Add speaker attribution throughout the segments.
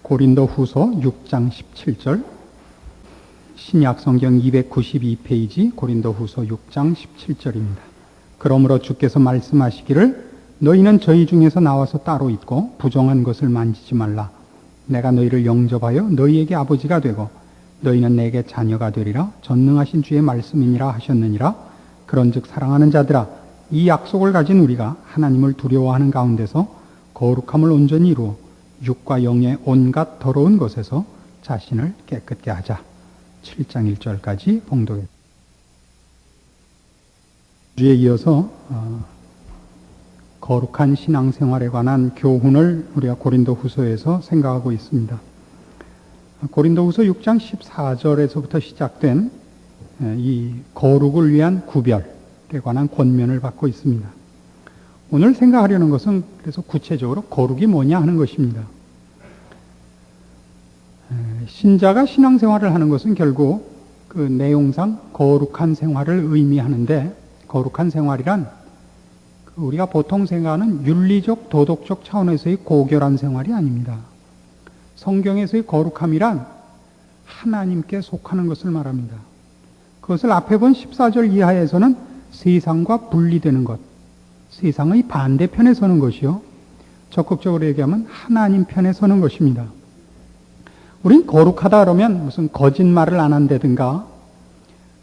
Speaker 1: 고린도후서 6장 17절, 신약성경 292페이지 고린도후서 6장 17절입니다. 그러므로 주께서 말씀하시기를 너희는 저희 중에서 나와서 따로 있고 부정한 것을 만지지 말라. 내가 너희를 영접하여 너희에게 아버지가 되고 너희는 내게 자녀가 되리라. 전능하신 주의 말씀이니라 하셨느니라. 그런즉 사랑하는 자들아, 이 약속을 가진 우리가 하나님을 두려워하는 가운데서 거룩함을 온전히 이루어 육과 영의 온갖 더러운 것에서 자신을 깨끗게 하자. 7장 1절까지 봉독했습니다. 주에 이어서 거룩한 신앙생활에 관한 교훈을 우리가 고린도후서에서 생각하고 있습니다. 고린도후서 6장 14절에서부터 시작된 이 거룩을 위한 구별에 관한 권면을 받고 있습니다. 오늘 생각하려는 것은 그래서 구체적으로 거룩이 뭐냐 하는 것입니다. 신자가 신앙생활을 하는 것은 결국 그 내용상 거룩한 생활을 의미하는데, 거룩한 생활이란 우리가 보통 생각하는 윤리적, 도덕적 차원에서의 고결한 생활이 아닙니다. 성경에서의 거룩함이란 하나님께 속하는 것을 말합니다. 그것을 앞에 본 14절 이하에서는 세상과 분리되는 것, 세상의 반대편에 서는 것이요, 적극적으로 얘기하면 하나님 편에 서는 것입니다. 우린 거룩하다 그러면 무슨 거짓말을 안 한다든가,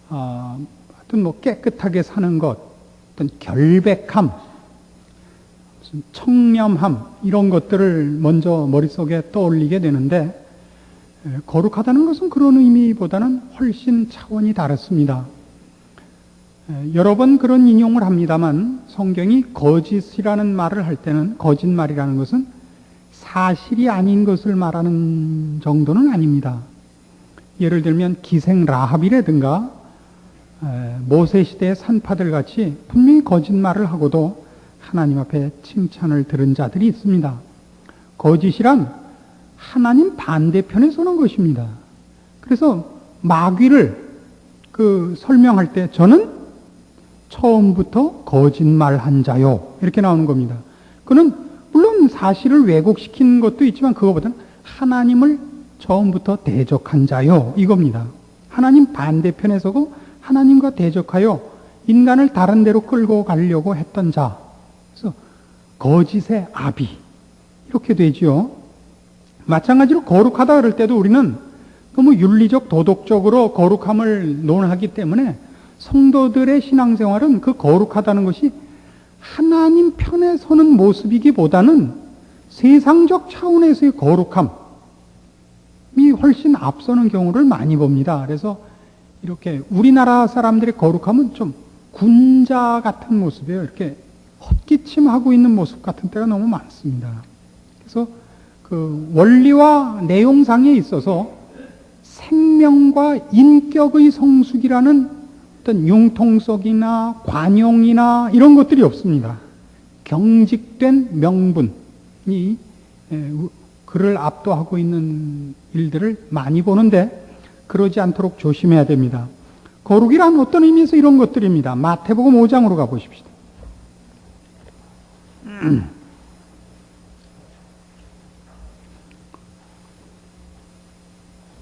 Speaker 1: 하여튼 뭐 깨끗하게 사는 것, 어떤 결백함, 무슨 청렴함, 이런 것들을 먼저 머릿속에 떠올리게 되는데, 거룩하다는 것은 그런 의미보다는 훨씬 차원이 다릅니다. 여러 번 그런 인용을 합니다만, 성경이 거짓이라는 말을 할 때는 거짓말이라는 것은 사실이 아닌 것을 말하는 정도는 아닙니다. 예를 들면 기생 라합이라든가 모세시대의 산파들 같이 분명히 거짓말을 하고도 하나님 앞에 칭찬을 들은 자들이 있습니다. 거짓이란 하나님 반대편에 서는 것입니다. 그래서 마귀를 설명할 때 저는 처음부터 거짓말한 자요, 이렇게 나오는 겁니다. 그는 물론 사실을 왜곡시킨 것도 있지만 그거보다는 하나님을 처음부터 대적한 자요, 이겁니다. 하나님 반대편에 서고 하나님과 대적하여 인간을 다른 데로 끌고 가려고 했던 자. 그래서 거짓의 아비, 이렇게 되지요. 마찬가지로 거룩하다 그럴 때도 우리는 너무 윤리적, 도덕적으로 거룩함을 논하기 때문에 성도들의 신앙생활은 그 거룩하다는 것이 하나님 편에 서는 모습이기보다는 세상적 차원에서의 거룩함이 훨씬 앞서는 경우를 많이 봅니다. 그래서 이렇게 우리나라 사람들의 거룩함은 좀 군자 같은 모습이에요. 이렇게 헛기침하고 있는 모습 같은 때가 너무 많습니다. 그래서 그 원리와 내용상에 있어서 생명과 인격의 성숙이라는 어떤 융통성이나 관용이나 이런 것들이 없습니다. 경직된 명분이 그를 압도하고 있는 일들을 많이 보는데 그러지 않도록 조심해야 됩니다. 거룩이란 어떤 의미에서 이런 것들입니다. 마태복음 5장으로 가보십시다.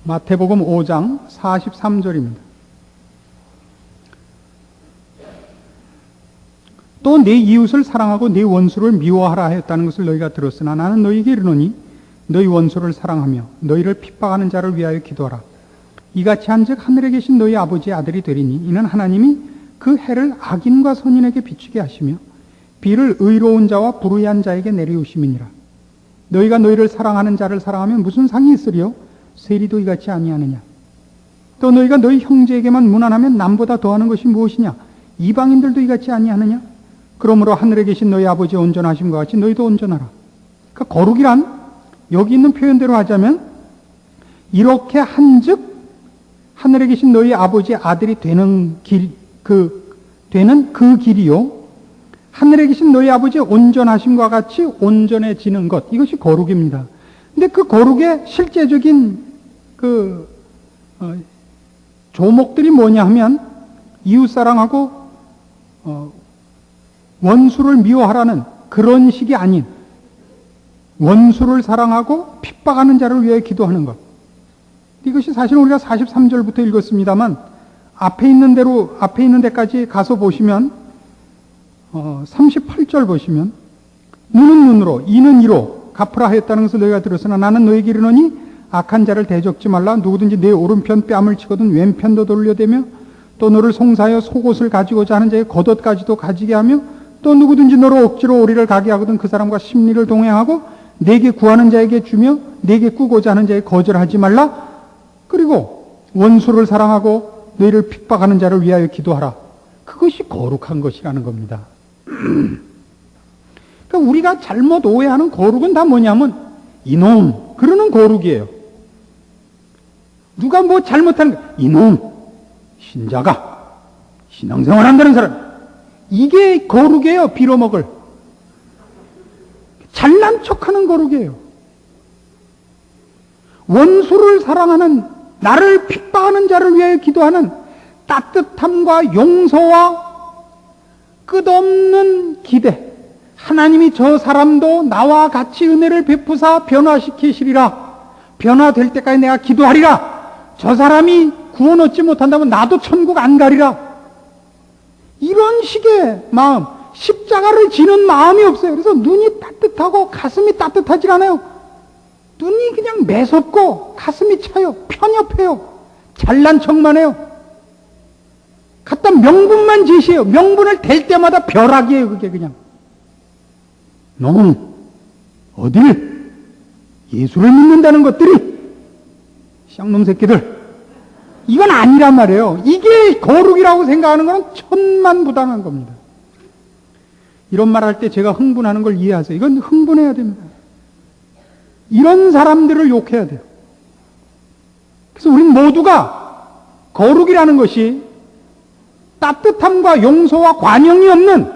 Speaker 1: 마태복음 5장 43절입니다. 또 내 이웃을 사랑하고 내 원수를 미워하라 하였다는 것을 너희가 들었으나 나는 너희에게 이르노니 너희 원수를 사랑하며 너희를 핍박하는 자를 위하여 기도하라. 이같이 한즉 하늘에 계신 너희 아버지의 아들이 되리니 이는 하나님이 그 해를 악인과 선인에게 비추게 하시며 비를 의로운 자와 불의한 자에게 내리우심이니라. 너희가 너희를 사랑하는 자를 사랑하면 무슨 상이 있으리요? 세리도 이같이 아니하느냐. 또 너희가 너희 형제에게만 무난하면 남보다 더하는 것이 무엇이냐? 이방인들도 이같이 아니하느냐? 그러므로 하늘에 계신 너희 아버지의 온전하심과 같이 너희도 온전하라. 그러니까 거룩이란 여기 있는 표현대로 하자면 이렇게 한즉 하늘에 계신 너희 아버지의 아들이 되는 되는 그 길이요, 하늘에 계신 너희 아버지의 온전하심과 같이 온전해지는 것, 이것이 거룩입니다. 근데 그 거룩의 실제적인 조목들이 뭐냐 하면 이웃사랑하고 원수를 미워하라는 그런 식이 아닌 원수를 사랑하고 핍박하는 자를 위하여 기도하는 것. 이것이 사실 우리가 43절부터 읽었습니다만 앞에 있는 데까지 가서 보시면 38절 보시면 눈은 눈으로 이는 이로 갚으라 하였다는 것을 너희가 들었으나 나는 너희에게 이르노니 악한 자를 대적지 말라. 누구든지 내 오른편 뺨을 치거든 왼편도 돌려대며 또 너를 송사하여 속옷을 가지고자 하는 자의 겉옷까지도 가지게 하며 또 누구든지 너로 억지로 오리를 가게 하거든 그 사람과 심리를 동행하고 내게 구하는 자에게 주며 내게 꾸고자 하는 자에 거절하지 말라. 그리고 원수를 사랑하고 너희를 핍박하는 자를 위하여 기도하라. 그것이 거룩한 것이라는 겁니다. 그러니까 우리가 잘못 오해하는 거룩은 다 뭐냐면 이놈 그러는 거룩이에요. 누가 뭐 잘못하는 이놈 신자가 신앙생활 한다는 사람 이게 거룩이에요. 빌어먹을 잘난 척하는 거룩이에요. 원수를 사랑하는 나를 핍박하는 자를 위하여 기도하는 따뜻함과 용서와 끝없는 기대. 하나님이 저 사람도 나와 같이 은혜를 베푸사 변화시키시리라. 변화될 때까지 내가 기도하리라. 저 사람이 구원 얻지 못한다면 나도 천국 안 가리라. 이런 식의 마음, 십자가를 지는 마음이 없어요. 그래서 눈이 따뜻하고 가슴이 따뜻하지 않아요. 눈이 그냥 매섭고 가슴이 차요. 편협해요. 잘난 척만 해요. 갖다 명분만 제시해요. 명분을 댈 때마다 벼락이에요. 그게 그냥. 너는 어딜 예수를 믿는다는 것들이 쌍놈 새끼들 이건 아니란 말이에요. 이게 거룩이라고 생각하는 건 천만부당한 겁니다. 이런 말 할 때 제가 흥분하는 걸 이해하세요. 이건 흥분해야 됩니다. 이런 사람들을 욕해야 돼요. 그래서 우린 모두가 거룩이라는 것이 따뜻함과 용서와 관용이 없는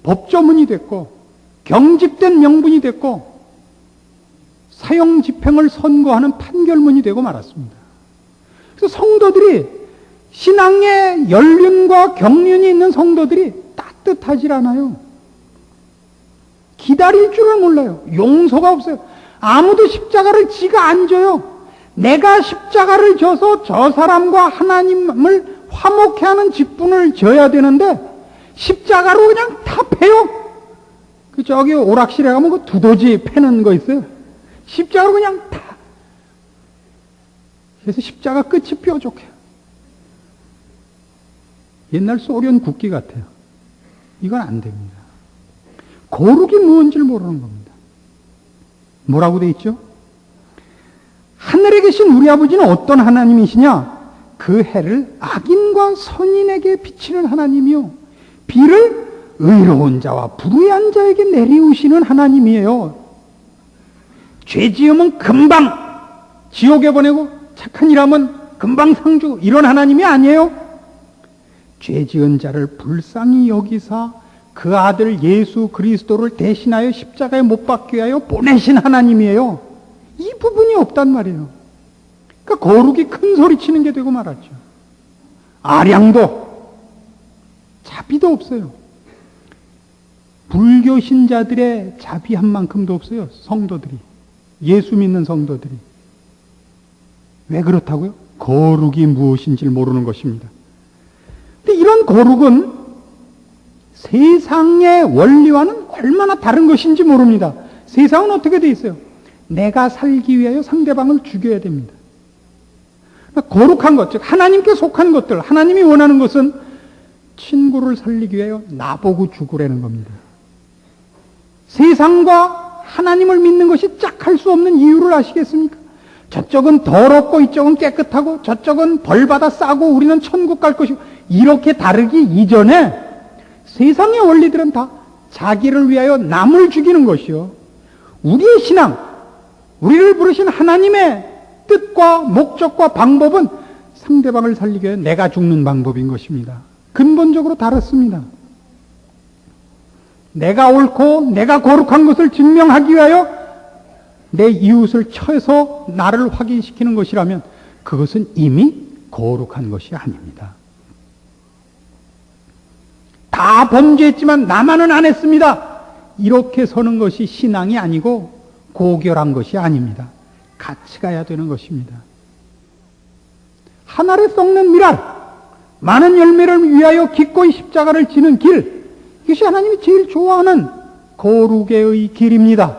Speaker 1: 법조문이 됐고 경직된 명분이 됐고 사형 집행을 선고하는 판결문이 되고 말았습니다. 그래서 성도들이 신앙의 연륜과 경륜이 있는 성도들이 따뜻하질 않아요. 기다릴 줄을 몰라요. 용서가 없어요. 아무도 십자가를 지가 안 져요. 내가 십자가를 져서 저 사람과 하나님을 화목해 하는 직분을 져야 되는데 십자가로 그냥 다 패요. 그 저기 오락실에 가면 그 두더지 패는 거 있어요. 십자가로 그냥 다. 그래서 십자가 끝이 뾰족해요. 옛날 소련 국기 같아요. 이건 안 됩니다. 거룩이 무엇인지를 모르는 겁니다. 뭐라고 돼 있죠? 하늘에 계신 우리 아버지는 어떤 하나님이시냐? 그 해를 악인과 선인에게 비치는 하나님이요. 비를 의로운 자와 불의한 자에게 내리우시는 하나님이에요. 죄 지으면 금방 지옥에 보내고 착한 일 하면 금방 상 주고 이런 하나님이 아니에요. 죄 지은 자를 불쌍히 여기사 그 아들 예수 그리스도를 대신하여 십자가에 못 박기 위하여 보내신 하나님이에요. 이 부분이 없단 말이에요. 그러니까 거룩이 큰 소리 치는 게 되고 말았죠. 아량도 자비도 없어요. 불교 신자들의 자비 한 만큼도 없어요. 성도들이. 예수 믿는 성도들이. 왜 그렇다고요? 거룩이 무엇인지를 모르는 것입니다. 근데 이런 거룩은 세상의 원리와는 얼마나 다른 것인지 모릅니다. 세상은 어떻게 돼 있어요? 내가 살기 위하여 상대방을 죽여야 됩니다. 거룩한 것, 즉 하나님께 속한 것들, 하나님이 원하는 것은 친구를 살리기 위하여 나보고 죽으라는 겁니다. 세상과 하나님을 믿는 것이 짝할 수 없는 이유를 아시겠습니까? 저쪽은 더럽고 이쪽은 깨끗하고 저쪽은 벌받아 싸고 우리는 천국 갈 것이고 이렇게 다르기 이전에 세상의 원리들은 다 자기를 위하여 남을 죽이는 것이요. 우리의 신앙, 우리를 부르신 하나님의 뜻과 목적과 방법은 상대방을 살리기 위해 내가 죽는 방법인 것입니다. 근본적으로 다릅니다. 내가 옳고 내가 거룩한 것을 증명하기 위하여 내 이웃을 쳐서 나를 확인시키는 것이라면 그것은 이미 거룩한 것이 아닙니다. 다 범죄했지만 나만은 안 했습니다. 이렇게 서는 것이 신앙이 아니고 고결한 것이 아닙니다. 같이 가야 되는 것입니다. 한 알에 썩는 밀알, 많은 열매를 위하여 기꺼이 십자가를 지는 길, 이것이 하나님이 제일 좋아하는 거룩의 길입니다.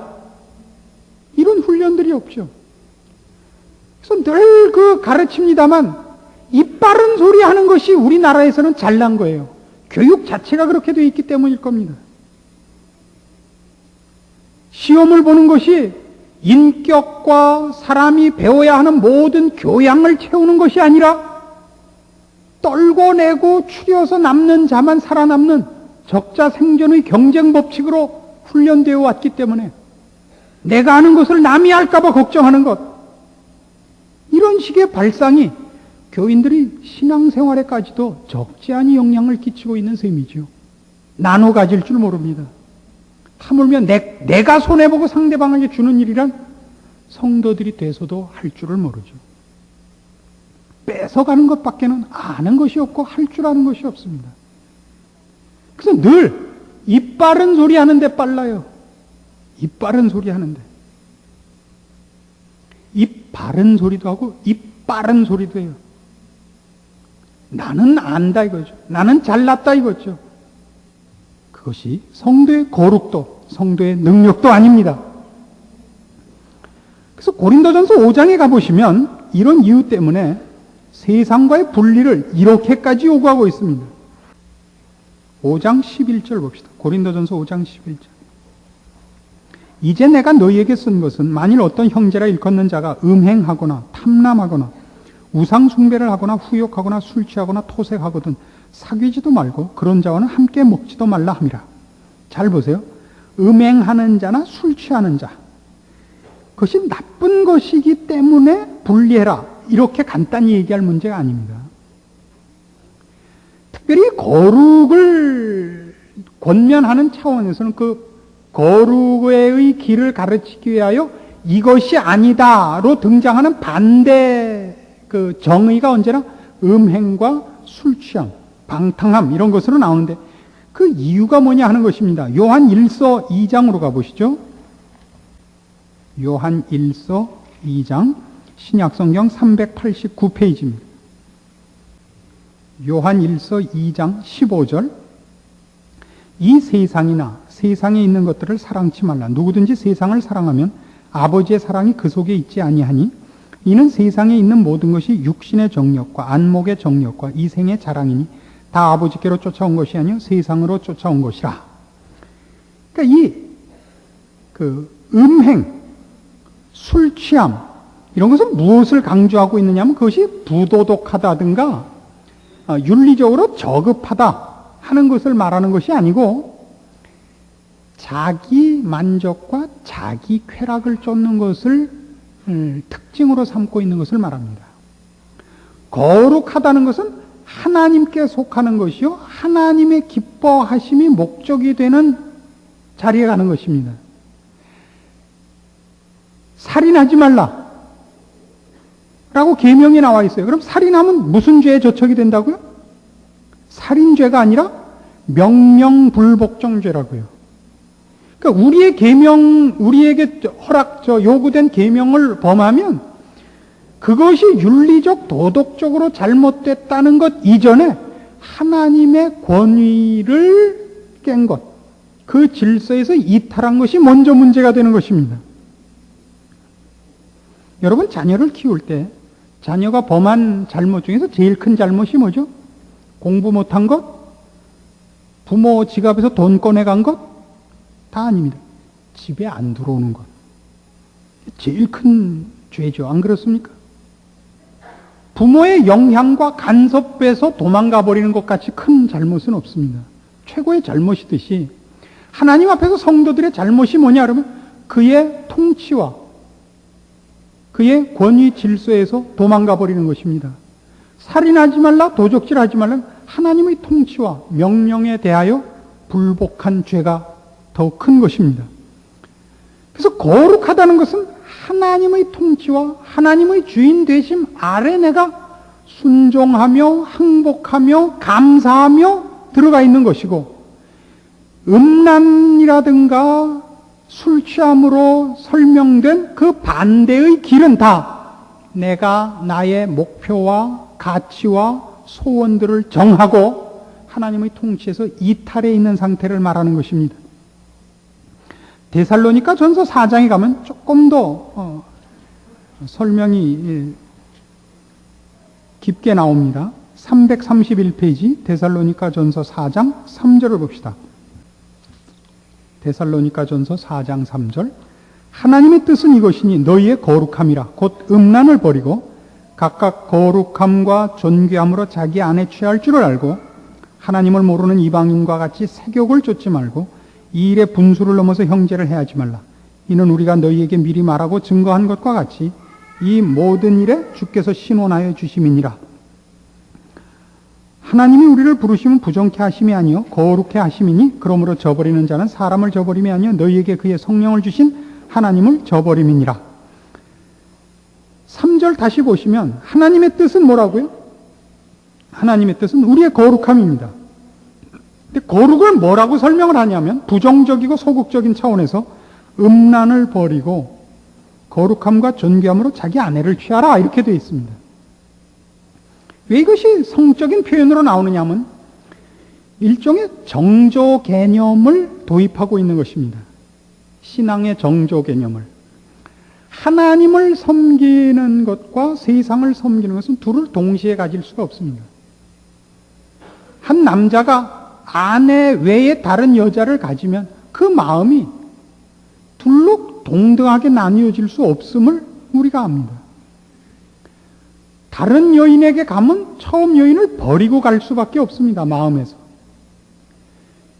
Speaker 1: 이런 훈련들이 없죠. 그래서 늘 그 가르칩니다만 입 바른 소리 하는 것이 우리나라에서는 잘난 거예요. 교육 자체가 그렇게 되어 있기 때문일 겁니다. 시험을 보는 것이 인격과 사람이 배워야 하는 모든 교양을 채우는 것이 아니라 떨고 내고 추려서 남는 자만 살아남는 적자 생존의 경쟁 법칙으로 훈련되어 왔기 때문에 내가 아는 것을 남이 알까봐 걱정하는 것, 이런 식의 발상이 교인들이 신앙생활에까지도 적지 않은 영향을 끼치고 있는 셈이죠. 나눠 가질 줄 모릅니다. 하물며 내가 손해보고 상대방에게 주는 일이란 성도들이 돼서도 할 줄을 모르죠. 뺏어가는 것밖에는 아는 것이 없고 할 줄 아는 것이 없습니다. 그래서 늘 입 바른 소리 하는데 빨라요. 입 바른 소리 하는데. 입 바른 소리도 하고 입 빠른 소리도 해요. 나는 안다 이거죠. 나는 잘났다 이거죠. 그것이 성도의 거룩도, 성도의 능력도 아닙니다. 그래서 고린도전서 5장에 가보시면 이런 이유 때문에 세상과의 분리를 이렇게까지 요구하고 있습니다. 5장 11절 봅시다. 고린도전서 5장 11절. 이제 내가 너희에게 쓴 것은 만일 어떤 형제라 일컫는 자가 음행하거나 탐남하거나 우상 숭배를 하거나 후욕하거나 술 취하거나 토색하거든 사귀지도 말고 그런 자와는 함께 먹지도 말라 함이라. 잘 보세요. 음행하는 자나 술 취하는 자, 그것이 나쁜 것이기 때문에 분리해라, 이렇게 간단히 얘기할 문제가 아닙니다. 특별히 거룩을 권면하는 차원에서는 그 거룩의 길을 가르치기 위하여 이것이 아니다로 등장하는 반대 그 정의가 언제나 음행과 술 취함, 방탕함 이런 것으로 나오는데 그 이유가 뭐냐 하는 것입니다. 요한 1서 2장으로 가보시죠. 요한 1서 2장 신약성경 389페이지입니다. 요한 1서 2장 15절. 이 세상이나 세상에 있는 것들을 사랑치 말라. 누구든지 세상을 사랑하면 아버지의 사랑이 그 속에 있지 아니하니 이는 세상에 있는 모든 것이 육신의 정욕과 안목의 정욕과 이생의 자랑이니 다 아버지께로 쫓아온 것이 아니요 세상으로 쫓아온 것이라. 그러니까 음행, 술 취함 이런 것은 무엇을 강조하고 있느냐면 그것이 부도덕하다든가 윤리적으로 저급하다 하는 것을 말하는 것이 아니고 자기 만족과 자기 쾌락을 쫓는 것을 특징으로 삼고 있는 것을 말합니다. 거룩하다는 것은 하나님께 속하는 것이요 하나님의 기뻐하심이 목적이 되는 자리에 가는 것입니다. 살인하지 말라 라고 계명이 나와 있어요. 그럼 살인하면 무슨 죄에 저촉이 된다고요? 살인죄가 아니라 명명불복종죄라고요. 그러니까 우리의 계명, 우리에게 요구된 계명을 범하면 그것이 윤리적, 도덕적으로 잘못됐다는 것 이전에 하나님의 권위를 깬 것, 그 질서에서 이탈한 것이 먼저 문제가 되는 것입니다. 여러분, 자녀를 키울 때 자녀가 범한 잘못 중에서 제일 큰 잘못이 뭐죠? 공부 못한 것? 부모 지갑에서 돈 꺼내간 것? 다 아닙니다. 집에 안 들어오는 것. 제일 큰 죄죠. 안 그렇습니까? 부모의 영향과 간섭에서 도망가 버리는 것 같이 큰 잘못은 없습니다. 최고의 잘못이듯이 하나님 앞에서 성도들의 잘못이 뭐냐 그러면 그의 통치와 그의 권위 질서에서 도망가 버리는 것입니다. 살인하지 말라, 도적질하지 말라, 하나님의 통치와 명령에 대하여 불복한 죄가 더 큰 것입니다. 그래서 거룩하다는 것은 하나님의 통치와 하나님의 주인 되심 아래 내가 순종하며 항복하며 감사하며 들어가 있는 것이고, 음란이라든가 술 취함으로 설명된 그 반대의 길은 다 내가 나의 목표와 가치와 소원들을 정하고 하나님의 통치에서 이탈해 있는 상태를 말하는 것입니다. 데살로니가 전서 4장에 가면 조금 더 설명이 깊게 나옵니다. 331페이지 데살로니가 전서 4장 3절을 봅시다. 데살로니가 전서 4장 3절. 하나님의 뜻은 이것이니 너희의 거룩함이라 곧 음란을 버리고 각각 거룩함과 존귀함으로 자기 안에 취할 줄을 알고 하나님을 모르는 이방인과 같이 세욕을 쫓지 말고 이 일에 분수를 넘어서 형제를 해하지 말라. 이는 우리가 너희에게 미리 말하고 증거한 것과 같이 이 모든 일에 주께서 신원하여 주심이니라. 하나님이 우리를 부르시면 부정케 하심이 아니요 거룩케 하심이니 그러므로 저버리는 자는 사람을 저버림이 아니요 너희에게 그의 성령을 주신 하나님을 저버림이니라. 3절 다시 보시면 하나님의 뜻은 뭐라고요? 하나님의 뜻은 우리의 거룩함입니다. 근데 거룩을 뭐라고 설명을 하냐면 부정적이고 소극적인 차원에서 음란을 버리고 거룩함과 존귀함으로 자기 아내를 취하라 이렇게 되어 있습니다. 왜 이것이 성적인 표현으로 나오느냐 하면 일종의 정조 개념을 도입하고 있는 것입니다. 신앙의 정조 개념을. 하나님을 섬기는 것과 세상을 섬기는 것은 둘을 동시에 가질 수가 없습니다. 한 남자가 아내 외에 다른 여자를 가지면 그 마음이 둘로 동등하게 나뉘어질 수 없음을 우리가 압니다. 다른 여인에게 가면 처음 여인을 버리고 갈 수밖에 없습니다. 마음에서.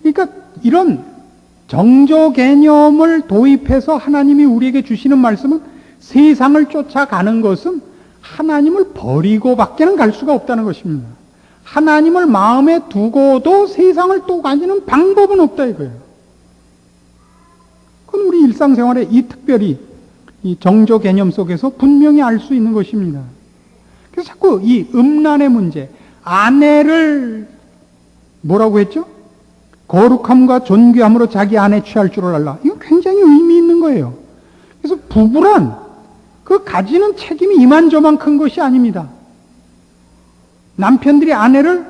Speaker 1: 그러니까 이런 정조 개념을 도입해서 하나님이 우리에게 주시는 말씀은 세상을 쫓아가는 것은 하나님을 버리고 밖에는 갈 수가 없다는 것입니다. 하나님을 마음에 두고도 세상을 또 가지는 방법은 없다 이거예요. 그건 우리 일상생활에 이 특별히 이 정조 개념 속에서 분명히 알 수 있는 것입니다. 그래서 자꾸 이 음란의 문제, 아내를 뭐라고 했죠? 거룩함과 존귀함으로 자기 아내 취할 줄을 알라. 이거 굉장히 의미 있는 거예요. 그래서 부부란 그 가지는 책임이 이만저만 큰 것이 아닙니다. 남편들이 아내를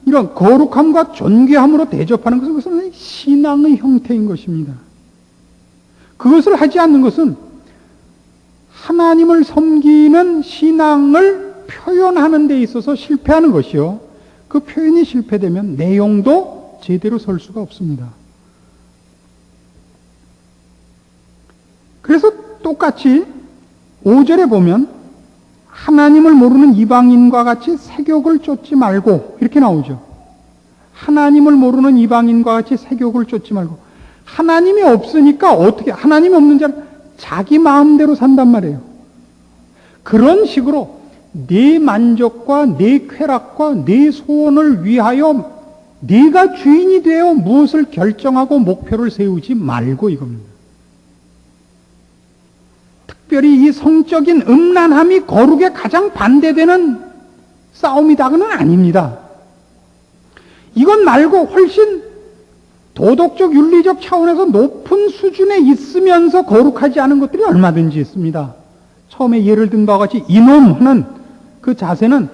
Speaker 1: 이런 거룩함과 존귀함으로 대접하는 것은 그것은 신앙의 형태인 것입니다. 그것을 하지 않는 것은 하나님을 섬기는 신앙을 표현하는 데 있어서 실패하는 것이요. 그 표현이 실패되면 내용도 제대로 설 수가 없습니다. 그래서 똑같이 5절에 보면 하나님을 모르는 이방인과 같이 세욕을 쫓지 말고 이렇게 나오죠. 하나님을 모르는 이방인과 같이 세욕을 쫓지 말고 하나님이 없으니까 어떻게 하나님이 없는 자는 자기 마음대로 산단 말이에요. 그런 식으로 내 만족과 내 쾌락과 내 소원을 위하여 네가 주인이 되어 무엇을 결정하고 목표를 세우지 말고 이겁니다. 특별히 이 성적인 음란함이 거룩에 가장 반대되는 싸움이다고는 아닙니다. 이건 말고 훨씬 도덕적, 윤리적 차원에서 높은 수준에 있으면서 거룩하지 않은 것들이 얼마든지 있습니다. 처음에 예를 든 바와 같이 이놈 하는 그 자세는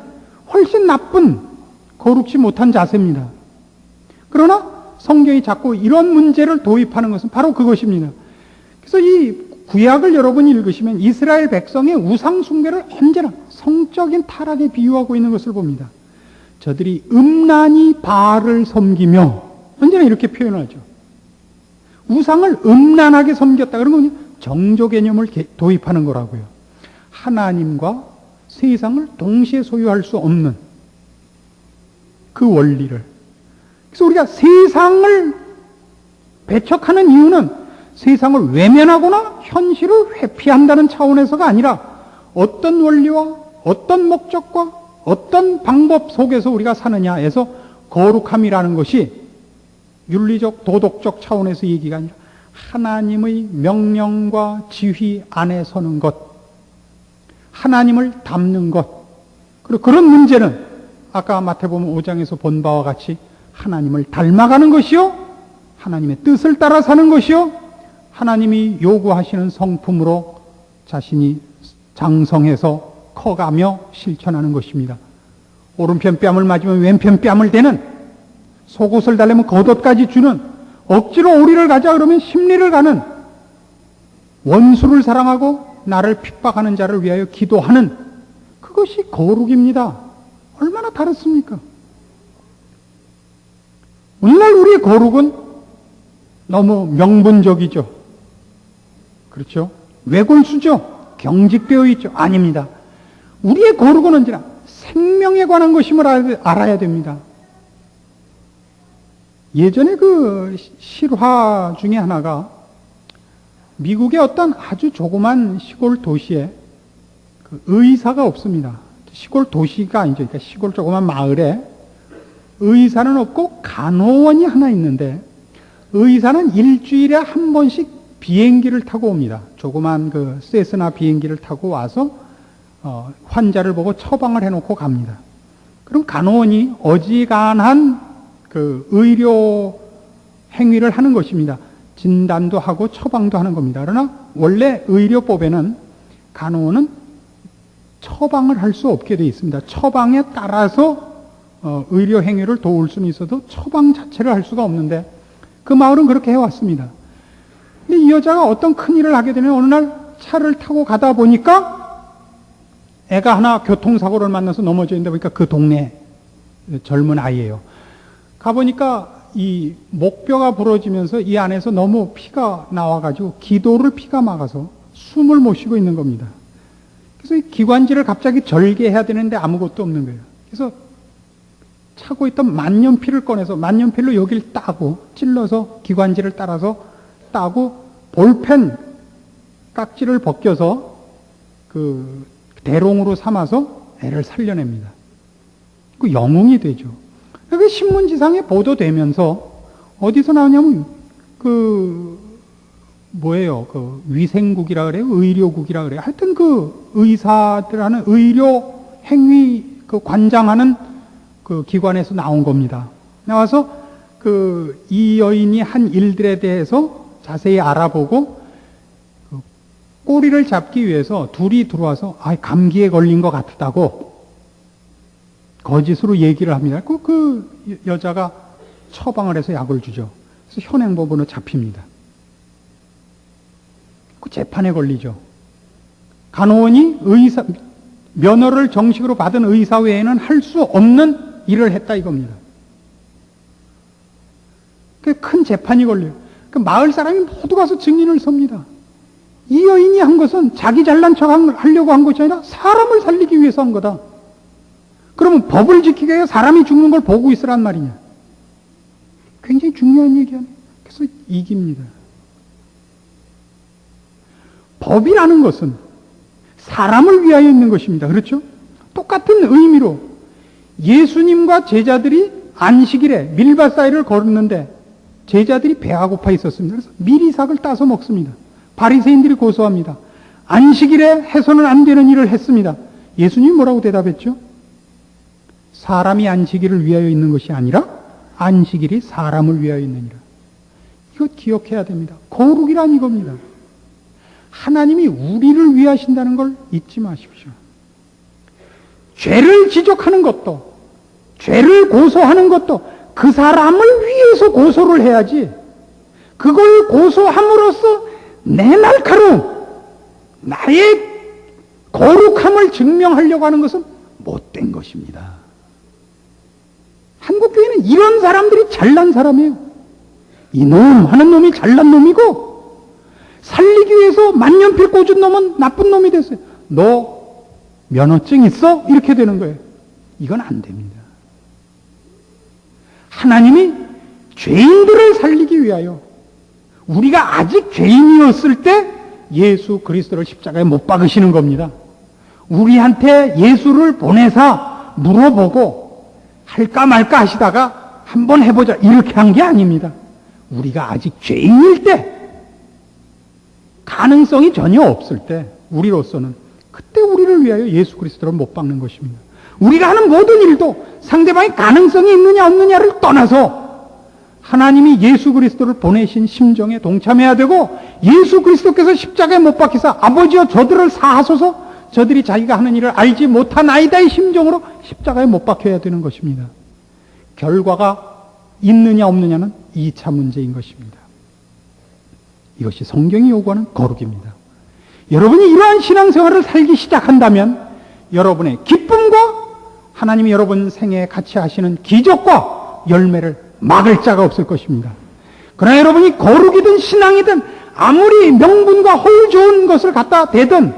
Speaker 1: 훨씬 나쁜 거룩지 못한 자세입니다. 그러나 성경이 자꾸 이런 문제를 도입하는 것은 바로 그것입니다. 그래서 이 구약을 여러분이 읽으시면 이스라엘 백성의 우상 숭배를 언제나 성적인 타락에 비유하고 있는 것을 봅니다. 저들이 음란히 바알을 섬기며 언제나 이렇게 표현하죠. 우상을 음란하게 섬겼다. 그런 건 정조 개념을 도입하는 거라고요. 하나님과 세상을 동시에 소유할 수 없는 그 원리를. 그래서 우리가 세상을 배척하는 이유는 세상을 외면하거나 현실을 회피한다는 차원에서가 아니라 어떤 원리와 어떤 목적과 어떤 방법 속에서 우리가 사느냐에서 거룩함이라는 것이 윤리적, 도덕적 차원에서 얘기가 아니라 하나님의 명령과 지휘 안에 서는 것, 하나님을 닮는 것, 그리고 그런 문제는 아까 마태복음 5장에서 본 바와 같이 하나님을 닮아가는 것이요 하나님의 뜻을 따라 사는 것이요, 하나님이 요구하시는 성품으로 자신이 장성해서 커가며 실천하는 것입니다. 오른편 뺨을 맞으면 왼편 뺨을 대는, 속옷을 달래면 겉옷까지 주는, 억지로 오리를 가자 그러면 심리를 가는, 원수를 사랑하고 나를 핍박하는 자를 위하여 기도하는, 그것이 거룩입니다. 얼마나 다릅습니까? 오늘날 우리의 거룩은 너무 명분적이죠. 그렇죠? 외골수죠. 경직되어 있죠. 아닙니다. 우리의 거룩은 언제나 생명에 관한 것임을 알아야 됩니다. 예전에 그 실화 중에 하나가, 미국의 어떤 아주 조그만 시골 도시에 그 의사가 없습니다. 시골 도시가 아니죠. 그러니까 시골 조그만 마을에 의사는 없고 간호원이 하나 있는데, 의사는 일주일에 한 번씩 비행기를 타고 옵니다. 조그만 그 세스나 비행기를 타고 와서 환자를 보고 처방을 해놓고 갑니다. 그럼 간호원이 어지간한 그 의료 행위를 하는 것입니다. 진단도 하고 처방도 하는 겁니다. 그러나 원래 의료법에는 간호원은 처방을 할 수 없게 되어 있습니다. 처방에 따라서 의료 행위를 도울 수는 있어도 처방 자체를 할 수가 없는데, 그 마을은 그렇게 해왔습니다. 근데 이 여자가 어떤 큰일을 하게 되면 어느 날 차를 타고 가다 보니까 애가 하나 교통사고를 만나서 넘어져 있는데, 보니까 그 동네 젊은 아이예요. 가보니까 이 목뼈가 부러지면서 이 안에서 너무 피가 나와가지고 기도를 피가 막아서 숨을 못 쉬고 있는 겁니다. 그래서 이 기관지를 갑자기 절개해야 되는데 아무것도 없는 거예요. 그래서 차고 있던 만년필을 꺼내서 만년필로 여기를 따고 찔러서 기관지를 따라서 따고 볼펜 깍지를 벗겨서 그 대롱으로 삼아서 애를 살려냅니다. 그 영웅이 되죠. 그게 신문지상에 보도되면서 어디서 나오냐면 그 위생국이라 그래요? 의료국이라 그래요? 하여튼 그 의사들하는 의료 행위 그 관장하는 그 기관에서 나온 겁니다. 나와서 그 이 여인이 한 일들에 대해서 자세히 알아보고 그 꼬리를 잡기 위해서 둘이 들어와서 감기에 걸린 것 같다고 거짓으로 얘기를 합니다. 그 여자가 처방을 해서 약을 주죠. 그래서 현행법으로 잡힙니다. 그 재판에 걸리죠. 간호원이 면허를 정식으로 받은 의사 외에는 할 수 없는 일을 했다 이겁니다. 큰 재판이 걸려요. 그 마을 사람이 모두 가서 증인을 섭니다. 이 여인이 한 것은 자기 잘난 척 하려고 한 것이 아니라 사람을 살리기 위해서 한 거다. 그러면 법을 지키기 위해 사람이 죽는 걸 보고 있으란 말이냐. 굉장히 중요한 얘기 아니에요. 그래서 이깁니다. 법이라는 것은 사람을 위하여 있는 것입니다. 그렇죠? 똑같은 의미로 예수님과 제자들이 안식일에 밀밭 사이를 걸었는데 제자들이 배가 고파 있었습니다. 그래서 미리삭을 따서 먹습니다. 바리새인들이 고소합니다. 안식일에 해서는 안 되는 일을 했습니다. 예수님이 뭐라고 대답했죠? 사람이 안식일을 위하여 있는 것이 아니라 안식일이 사람을 위하여 있느니라. 이거 기억해야 됩니다. 거룩이란 이겁니다. 하나님이 우리를 위하신다는 걸 잊지 마십시오. 죄를 지적하는 것도, 죄를 고소하는 것도 그 사람을 위해서 고소를 해야지, 그걸 고소함으로써 내 날카로움, 나의 거룩함을 증명하려고 하는 것은 못된 것입니다. 한국교회는 이런 사람들이 잘난 사람이에요. 이놈 하는 놈이 잘난 놈이고, 살리기 위해서 만년필 꽂은 놈은 나쁜 놈이 됐어요. 너 면허증 있어? 이렇게 되는 거예요. 이건 안 됩니다. 하나님이 죄인들을 살리기 위하여, 우리가 아직 죄인이었을 때 예수 그리스도를 십자가에 못 박으시는 겁니다. 우리한테 예수를 보내사 물어보고 할까 말까 하시다가 한번 해보자 이렇게 한 게 아닙니다. 우리가 아직 죄인일 때, 가능성이 전혀 없을 때, 우리로서는 그때 우리를 위하여 예수 그리스도를 못 박는 것입니다. 우리가 하는 모든 일도 상대방이 가능성이 있느냐 없느냐를 떠나서 하나님이 예수 그리스도를 보내신 심정에 동참해야 되고, 예수 그리스도께서 십자가에 못 박히사 아버지여 저들을 사하소서, 저들이 자기가 하는 일을 알지 못하나이다의 심정으로 십자가에 못 박혀야 되는 것입니다. 결과가 있느냐 없느냐는 2차 문제인 것입니다. 이것이 성경이 요구하는 거룩입니다. 여러분이 이러한 신앙생활을 살기 시작한다면 여러분의 기쁨과 하나님이 여러분 생애에 같이 하시는 기적과 열매를 막을 자가 없을 것입니다. 그러나 여러분이 거룩이든 신앙이든 아무리 명분과 허울 좋은 것을 갖다 대든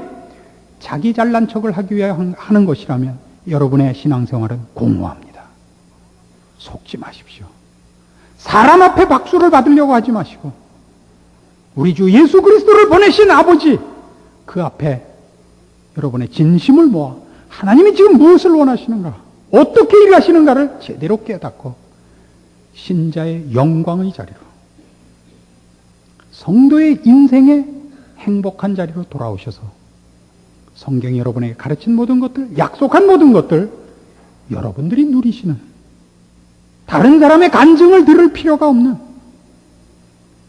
Speaker 1: 자기 잘난 척을 하기 위해 하는 것이라면 여러분의 신앙생활은 공허합니다. 속지 마십시오. 사람 앞에 박수를 받으려고 하지 마시고 우리 주 예수 그리스도를 보내신 아버지 그 앞에 여러분의 진심을 모아 하나님이 지금 무엇을 원하시는가, 어떻게 일하시는가를 제대로 깨닫고 신자의 영광의 자리로, 성도의 인생의 행복한 자리로 돌아오셔서 성경이 여러분에게 가르친 모든 것들, 약속한 모든 것들 여러분들이 누리시는, 다른 사람의 간증을 들을 필요가 없는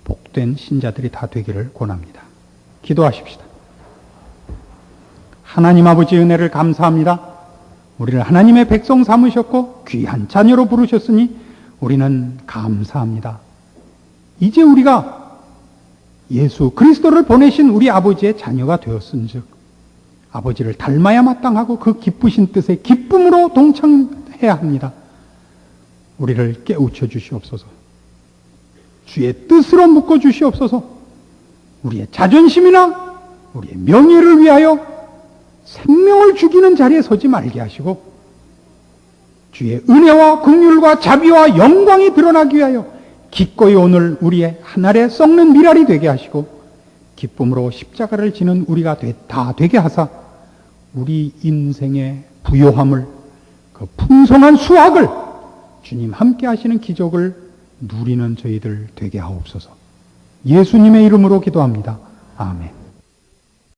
Speaker 1: 복된 신자들이 다 되기를 권합니다. 기도하십시다. 하나님 아버지 은혜를 감사합니다. 우리를 하나님의 백성 삼으셨고 귀한 자녀로 부르셨으니 우리는 감사합니다. 이제 우리가 예수 그리스도를 보내신 우리 아버지의 자녀가 되었은즉 아버지를 닮아야 마땅하고 그 기쁘신 뜻에 기쁨으로 동참해야 합니다. 우리를 깨우쳐 주시옵소서. 주의 뜻으로 묶어 주시옵소서. 우리의 자존심이나 우리의 명예를 위하여 생명을 죽이는 자리에 서지 말게 하시고 주의 은혜와 긍휼과 자비와 영광이 드러나기 위하여 기꺼이 오늘 우리의 한 알에 썩는 미랄이 되게 하시고 기쁨으로 십자가를 지는 우리가 다 되게 하사 우리 인생의 부요함을, 그 풍성한 수확을 주님 함께 하시는 기적을 누리는 저희들 되게 하옵소서. 예수님의 이름으로 기도합니다. 아멘.